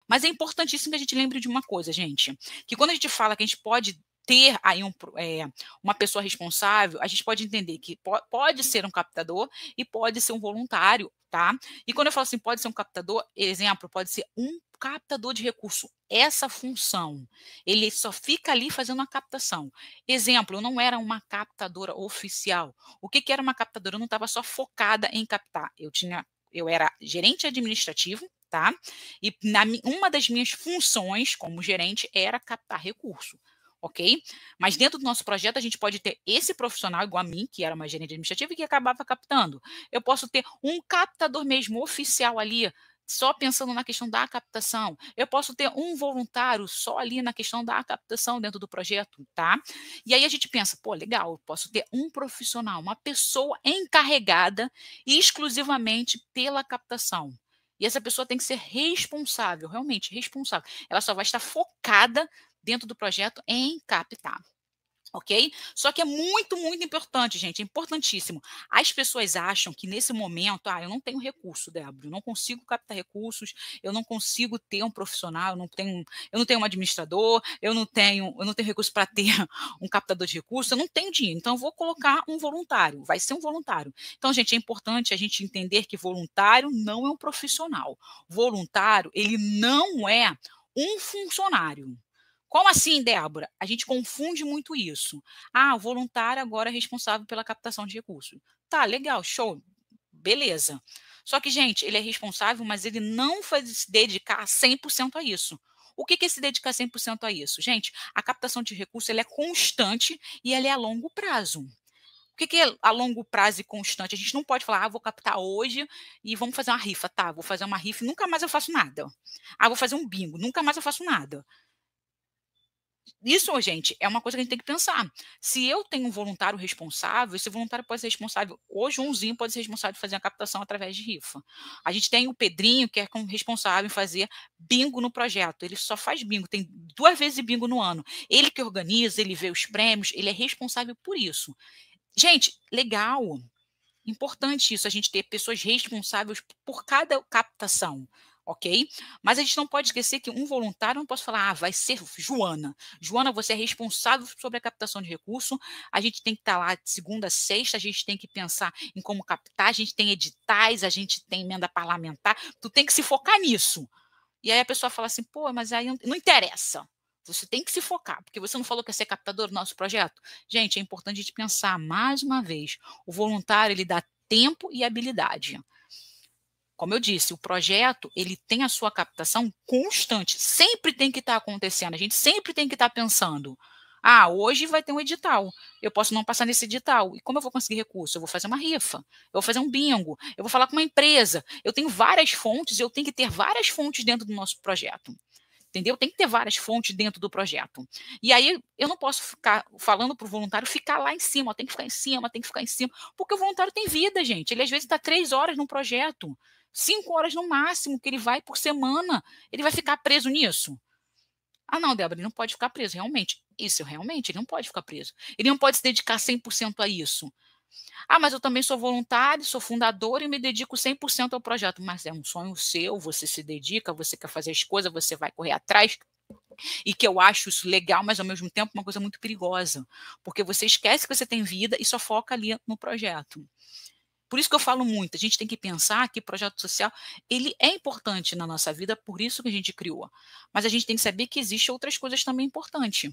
Mas é importantíssimo que a gente lembre de uma coisa, gente, que quando a gente fala que a gente pode ter aí uma pessoa responsável, a gente pode entender que pode ser um captador e pode ser um voluntário, tá? E quando eu falo assim, pode ser um captador, exemplo, pode ser um captador de recurso. Essa função, ele só fica ali fazendo a captação. Exemplo, eu não era uma captadora oficial. O que era uma captadora? Eu não estava só focada em captar. Eu era gerente administrativo, tá? E uma das minhas funções como gerente era captar recurso. Ok? Mas dentro do nosso projeto, a gente pode ter esse profissional igual a mim, que era uma gerente administrativa e que acabava captando. Eu posso ter um captador mesmo oficial ali, só pensando na questão da captação. Eu posso ter um voluntário só ali na questão da captação dentro do projeto, tá? E aí a gente pensa, pô, legal, eu posso ter um profissional, uma pessoa encarregada exclusivamente pela captação. E essa pessoa tem que ser responsável, realmente responsável. Ela só vai estar focada dentro do projeto em captar. Ok? Só que é muito, muito importante, gente, é importantíssimo. As pessoas acham que nesse momento, eu não tenho recurso, Débora, eu não consigo captar recursos, eu não consigo ter um profissional, eu não tenho um administrador, eu não tenho recurso para ter um captador de recursos, eu não tenho dinheiro, então eu vou colocar um voluntário, vai ser um voluntário. Então, gente, é importante a gente entender que voluntário não é um profissional. Voluntário, ele não é um funcionário. Como assim, Débora? A gente confunde muito isso. O voluntário agora é responsável pela captação de recursos. Tá, legal, show, beleza. Só que, gente, ele é responsável, mas ele não vai se dedicar 100% a isso. O que é se dedicar 100% a isso? Gente, a captação de recursos ela é constante e ela é a longo prazo. O que é a longo prazo e constante? A gente não pode falar, vou captar hoje e vamos fazer uma rifa. Tá, vou fazer uma rifa e nunca mais eu faço nada. Vou fazer um bingo, nunca mais eu faço nada. Isso, gente, é uma coisa que a gente tem que pensar. Se eu tenho um voluntário responsável, esse voluntário pode ser responsável. Hoje, umzinho pode ser responsável de fazer a captação através de rifa. A gente tem o Pedrinho, que é responsável em fazer bingo no projeto. Ele só faz bingo, tem 2 vezes bingo no ano. Ele que organiza, ele vê os prêmios, ele é responsável por isso. Gente, legal. Importante isso, a gente ter pessoas responsáveis por cada captação, ok? Mas a gente não pode esquecer que um voluntário, não posso falar, vai ser Joana. Joana, você é responsável sobre a captação de recurso, a gente tem que estar lá de segunda a sexta, a gente tem que pensar em como captar, a gente tem editais, a gente tem emenda parlamentar, tu tem que se focar nisso. E aí a pessoa fala assim, pô, mas aí não interessa. Você tem que se focar, porque você não falou que ia ser captador do nosso projeto? Gente, é importante a gente pensar mais uma vez. O voluntário, ele dá tempo e habilidade. Como eu disse, o projeto, ele tem a sua captação constante. Sempre tem que estar acontecendo. A gente sempre tem que estar pensando. Hoje vai ter um edital. Eu posso não passar nesse edital. E como eu vou conseguir recurso? Eu vou fazer uma rifa. Eu vou fazer um bingo. Eu vou falar com uma empresa. Eu tenho várias fontes. Eu tenho que ter várias fontes dentro do nosso projeto. Entendeu? Tem que ter várias fontes dentro do projeto. E aí eu não posso ficar falando para o voluntário ficar lá em cima, tem que ficar em cima, tem que ficar em cima, porque o voluntário tem vida, gente. Ele às vezes está 3 horas num projeto, 5 horas no máximo que ele vai por semana. Ele vai ficar preso nisso? Não, Débora, ele não pode ficar preso, realmente. Isso, realmente, ele não pode ficar preso. Ele não pode se dedicar 100% a isso. Mas eu também sou voluntário, sou fundador e me dedico 100% ao projeto. Mas é um sonho seu, você se dedica, você quer fazer as coisas, você vai correr atrás. E que eu acho isso legal, mas ao mesmo tempo uma coisa muito perigosa. Porque você esquece que você tem vida e só foca ali no projeto. Por isso que eu falo muito, a gente tem que pensar que o projeto social, ele é importante na nossa vida, por isso que a gente criou. Mas a gente tem que saber que existem outras coisas também importantes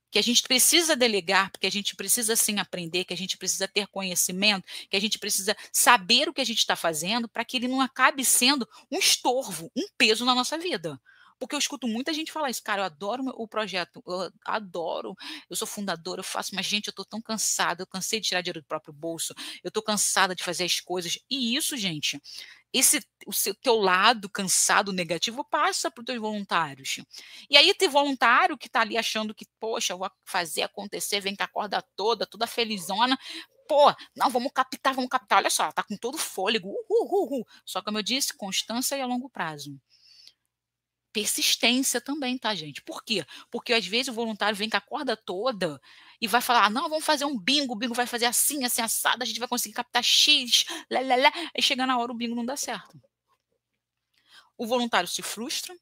que a gente precisa delegar, porque a gente precisa sim aprender, que a gente precisa ter conhecimento, que a gente precisa saber o que a gente está fazendo para que ele não acabe sendo um estorvo, um peso na nossa vida. Porque eu escuto muita gente falar isso, cara, eu adoro o projeto, eu adoro, eu sou fundadora, eu faço, mas gente, eu estou tão cansada, eu cansei de tirar dinheiro do próprio bolso, eu estou cansada de fazer as coisas. E isso, gente, o teu lado cansado, negativo, passa para os teus voluntários. E aí tem voluntário que está ali achando que, poxa, eu vou fazer acontecer, vem com a corda toda felizona. Pô, não, vamos captar. Olha só, tá com todo o fôlego. Só como eu disse, constância e a longo prazo. Persistência também, tá, gente? Por quê? Porque às vezes o voluntário vem com a corda toda e vai falar, não, vamos fazer um bingo, o bingo vai fazer assim, assim, assado, a gente vai conseguir captar X, lá. Aí chega na hora o bingo não dá certo. O voluntário se frustra,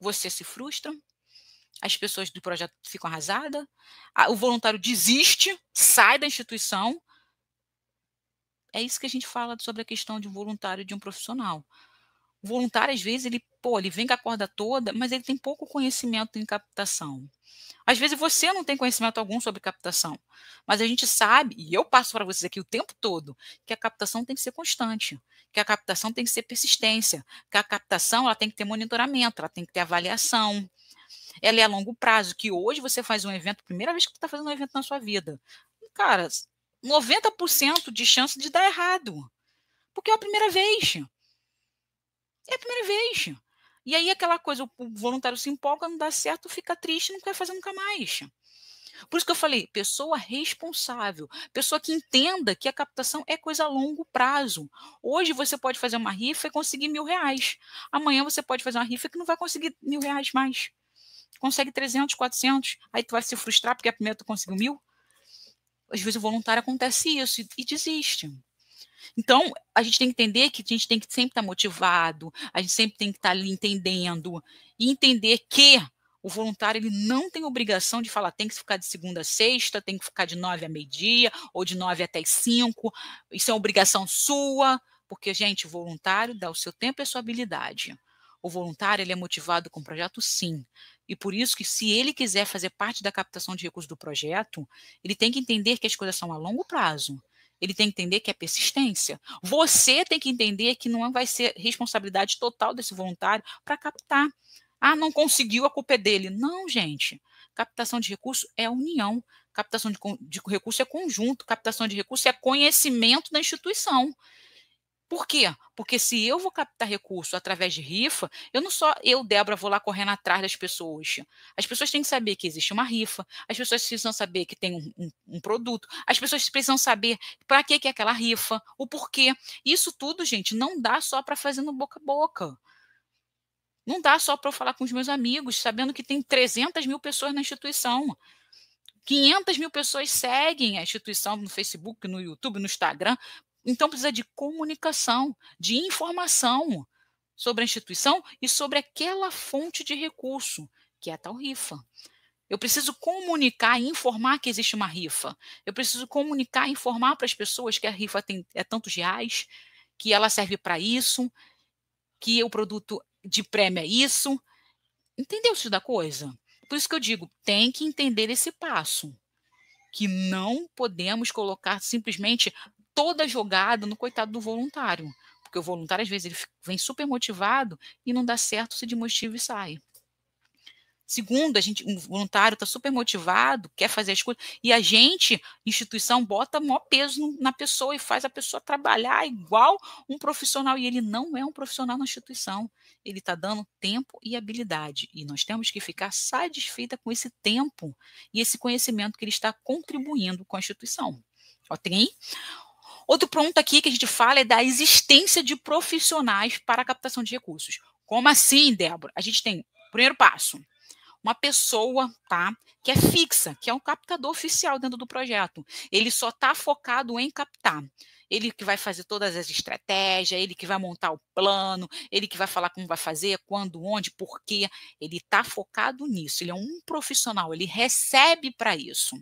você se frustra, as pessoas do projeto ficam arrasadas, o voluntário desiste, sai da instituição. É isso que a gente fala sobre a questão de um voluntário e de um profissional. O voluntário, às vezes, ele vem com a corda toda, mas ele tem pouco conhecimento em captação. Às vezes você não tem conhecimento algum sobre captação, mas a gente sabe, e eu passo para vocês aqui o tempo todo, que a captação tem que ser constante, que a captação tem que ser persistência, que a captação ela tem que ter monitoramento, ela tem que ter avaliação, ela é a longo prazo, que hoje você faz um evento, primeira vez que você está fazendo um evento na sua vida, cara, 90% de chance de dar errado, porque é a primeira vez. É a primeira vez. E aí aquela coisa, o voluntário se empolga, não dá certo, fica triste, não quer fazer nunca mais. Por isso que eu falei, pessoa responsável, pessoa que entenda que a captação é coisa a longo prazo. Hoje você pode fazer uma rifa e conseguir R$ 1.000. Amanhã você pode fazer uma rifa que não vai conseguir R$ 1.000 mais. Consegue 300, 400, aí tu vai se frustrar porque a primeira tu conseguiu 1.000. Às vezes o voluntário acontece isso e desiste. Então, a gente tem que entender que a gente tem que sempre estar motivado, a gente sempre tem que estar ali entendendo, e entender que o voluntário ele não tem obrigação de falar, tem que ficar de segunda a sexta, tem que ficar de 9 a meio-dia, ou de 9 até as 5, isso é obrigação sua, porque, gente, o voluntário dá o seu tempo e a sua habilidade. O voluntário ele é motivado com o projeto, sim. E por isso que, se ele quiser fazer parte da captação de recursos do projeto, ele tem que entender que as coisas são a longo prazo. Ele tem que entender que é persistência. Você tem que entender que não vai ser responsabilidade total desse voluntário para captar. Ah, não conseguiu, a culpa é dele. Não, gente. Captação de recurso é união. Captação de recurso é conjunto. Captação de recurso é conhecimento da instituição. Por quê? Porque se eu vou captar recurso através de rifa, eu não só eu, Débora, vou lá correndo atrás das pessoas. As pessoas têm que saber que existe uma rifa, as pessoas precisam saber que tem um produto, as pessoas precisam saber para que é aquela rifa, o porquê. Isso tudo, gente, não dá só para fazer no boca a boca. Não dá só para eu falar com os meus amigos, sabendo que tem 300 mil pessoas na instituição. 500 mil pessoas seguem a instituição no Facebook, no YouTube, no Instagram. Então, precisa de comunicação, de informação sobre a instituição e sobre aquela fonte de recurso, que é a tal rifa. Eu preciso comunicar e informar que existe uma rifa. Eu preciso comunicar e informar para as pessoas que a rifa é tantos reais, que ela serve para isso, que o produto de prêmio é isso. Entendeu isso da coisa? Por isso que eu digo, tem que entender esse passo. Que não podemos colocar simplesmente toda a jogada no coitado do voluntário. Porque o voluntário, às vezes, ele vem super motivado e não dá certo, se desmotiva e sai. Segundo, um voluntário está super motivado, quer fazer as coisas, e a gente, instituição, bota maior peso na pessoa e faz a pessoa trabalhar igual um profissional, e ele não é um profissional na instituição. Ele está dando tempo e habilidade, e nós temos que ficar satisfeita com esse tempo e esse conhecimento que ele está contribuindo com a instituição. Ok? Outro ponto aqui que a gente fala é da existência de profissionais para a captação de recursos. Como assim, Débora? A gente tem, primeiro passo, uma pessoa, tá, que é fixa, que é um captador oficial dentro do projeto. Ele só está focado em captar. Ele que vai fazer todas as estratégias, ele que vai montar o plano, ele que vai falar como vai fazer, quando, onde, por quê. Ele está focado nisso. Ele é um profissional, ele recebe para isso.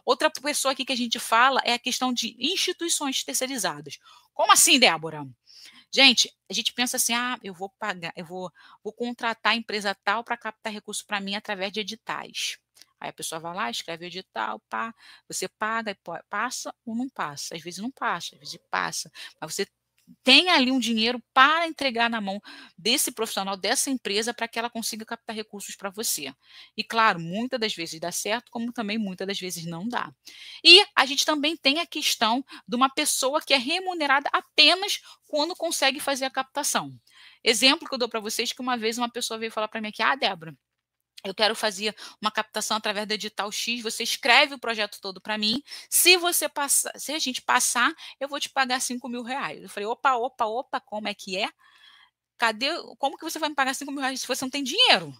Outra pessoa aqui que a gente fala é a questão de instituições terceirizadas. Como assim, Débora? Gente, a gente pensa assim, eu vou pagar, vou contratar a empresa tal para captar recurso para mim através de editais. Aí a pessoa vai lá, escreve o edital, você paga, passa ou não passa. Às vezes não passa, às vezes passa. Mas você tem ali um dinheiro para entregar na mão desse profissional, dessa empresa, para que ela consiga captar recursos para você. E claro, muitas das vezes dá certo, como também muitas das vezes não dá. E a gente também tem a questão de uma pessoa que é remunerada apenas quando consegue fazer a captação. Exemplo que eu dou para vocês, que uma vez uma pessoa veio falar para mim aqui, Débora, eu quero fazer uma captação através do edital X, você escreve o projeto todo para mim, se a gente passar, eu vou te pagar R$ 5.000. Eu falei, opa, como é que é? Como que você vai me pagar R$ 5.000 se você não tem dinheiro?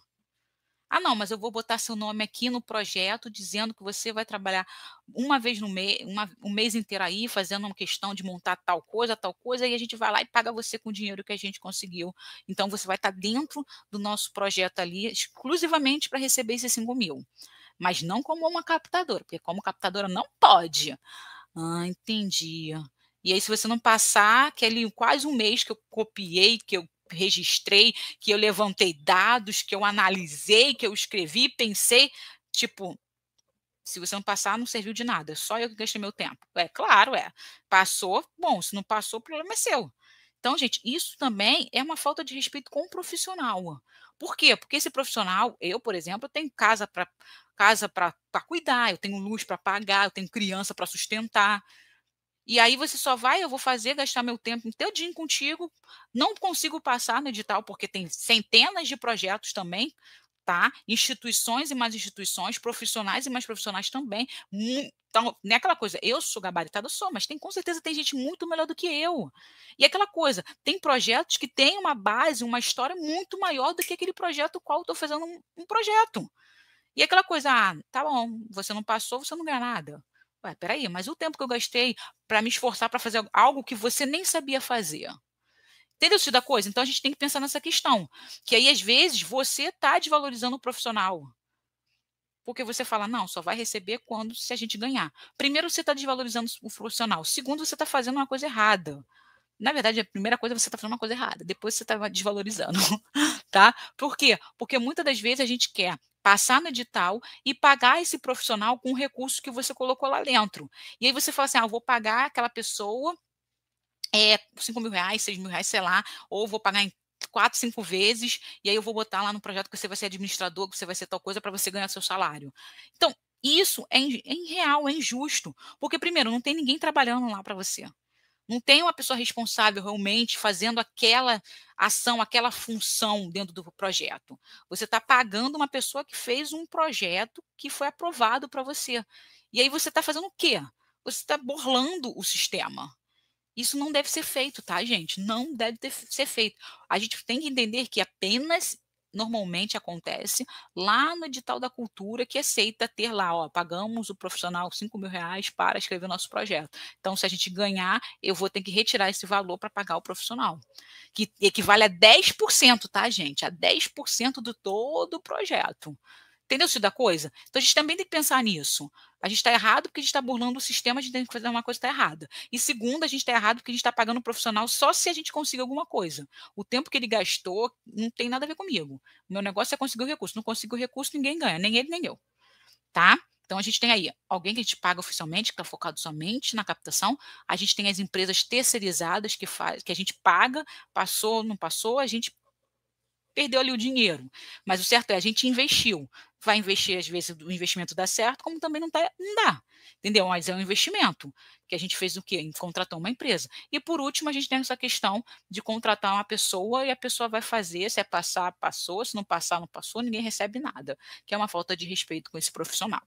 Ah, não, mas eu vou botar seu nome aqui no projeto dizendo que você vai trabalhar uma vez no mês, um mês inteiro aí, fazendo uma questão de montar tal coisa, e a gente vai lá e paga você com o dinheiro que a gente conseguiu. Então você vai estar dentro do nosso projeto ali, exclusivamente para receber esses 5.000, mas não como uma captadora, porque como captadora não pode. Ah, entendi. E aí se você não passar, que é ali quase um mês que eu copiei, que eu registrei, que eu levantei dados, que eu analisei, que eu escrevi, pensei, tipo, se você não passar, não serviu de nada, só eu que gastei meu tempo. É claro, é. Passou, bom, se não passou, o problema é seu. Então, gente, isso também é uma falta de respeito com o profissional. Por quê? Porque esse profissional, eu, por exemplo, eu tenho casa para cuidar, eu tenho luz para pagar, eu tenho criança para sustentar. E aí você só vai, eu vou fazer, gastar meu tempo inteirinho contigo, não consigo passar no edital, porque tem centenas de projetos também, tá? Instituições e mais instituições, profissionais e mais profissionais também. Então, não é aquela coisa, eu sou gabaritada, sou, mas com certeza tem gente muito melhor do que eu. E aquela coisa, tem projetos que têm uma base, uma história muito maior do que aquele projeto qual eu estou fazendo um projeto. E aquela coisa, ah, tá bom, você não passou, você não ganha nada. Ué, espera aí, mas o tempo que eu gastei para me esforçar para fazer algo que você nem sabia fazer. Entendeu o sentido da coisa? Então a gente tem que pensar nessa questão, que aí às vezes você está desvalorizando o profissional, porque você fala: "Não, só vai receber quando se a gente ganhar". Primeiro você está desvalorizando o profissional, segundo você está fazendo uma coisa errada. Na verdade, a primeira coisa você está fazendo uma coisa errada, depois você está desvalorizando, tá? Por quê? Porque muitas das vezes a gente quer passar no edital e pagar esse profissional com o recurso que você colocou lá dentro. E aí você fala assim: "Ah, eu vou pagar aquela pessoa, 5.000 reais, 6.000 reais, sei lá, ou vou pagar em 4, 5 vezes, e aí eu vou botar lá no projeto que você vai ser administrador, que você vai ser tal coisa para você ganhar seu salário". Então, isso é irreal, é injusto, porque primeiro não tem ninguém trabalhando lá para você. Não tem uma pessoa responsável realmente fazendo aquela ação, aquela função dentro do projeto. Você está pagando uma pessoa que fez um projeto que foi aprovado para você. E aí você está fazendo o quê? Você está burlando o sistema. Isso não deve ser feito, tá, gente? Não deve ser feito. A gente tem que entender que apenas normalmente acontece lá no edital da cultura que aceita ter lá, ó, pagamos o profissional 5.000 reais para escrever o nosso projeto. Então, se a gente ganhar, eu vou ter que retirar esse valor para pagar o profissional, que equivale a 10%, tá, gente? A 10% do todo o projeto. Entendeu o sentido da coisa? Então a gente também tem que pensar nisso. A gente está errado porque a gente está burlando o sistema, a gente tem que fazer uma coisa que está errada. E segundo, a gente está errado porque a gente está pagando o profissional só se a gente conseguir alguma coisa. O tempo que ele gastou não tem nada a ver comigo. O meu negócio é conseguir o recurso. Não conseguir o recurso, ninguém ganha, nem ele, nem eu. Tá? Então a gente tem aí alguém que a gente paga oficialmente, que está focado somente na captação. A gente tem as empresas terceirizadas que a gente paga, passou, não passou, a gente perdeu ali o dinheiro. Mas o certo é, a gente investiu. Vai investir, às vezes, o investimento dá certo, como também não dá. Entendeu? Mas é um investimento. Que a gente fez o quê? Contratou uma empresa. E por último, a gente tem essa questão de contratar uma pessoa e a pessoa vai fazer, se é passar, passou, se não passar, não passou, ninguém recebe nada. Que é uma falta de respeito com esse profissional.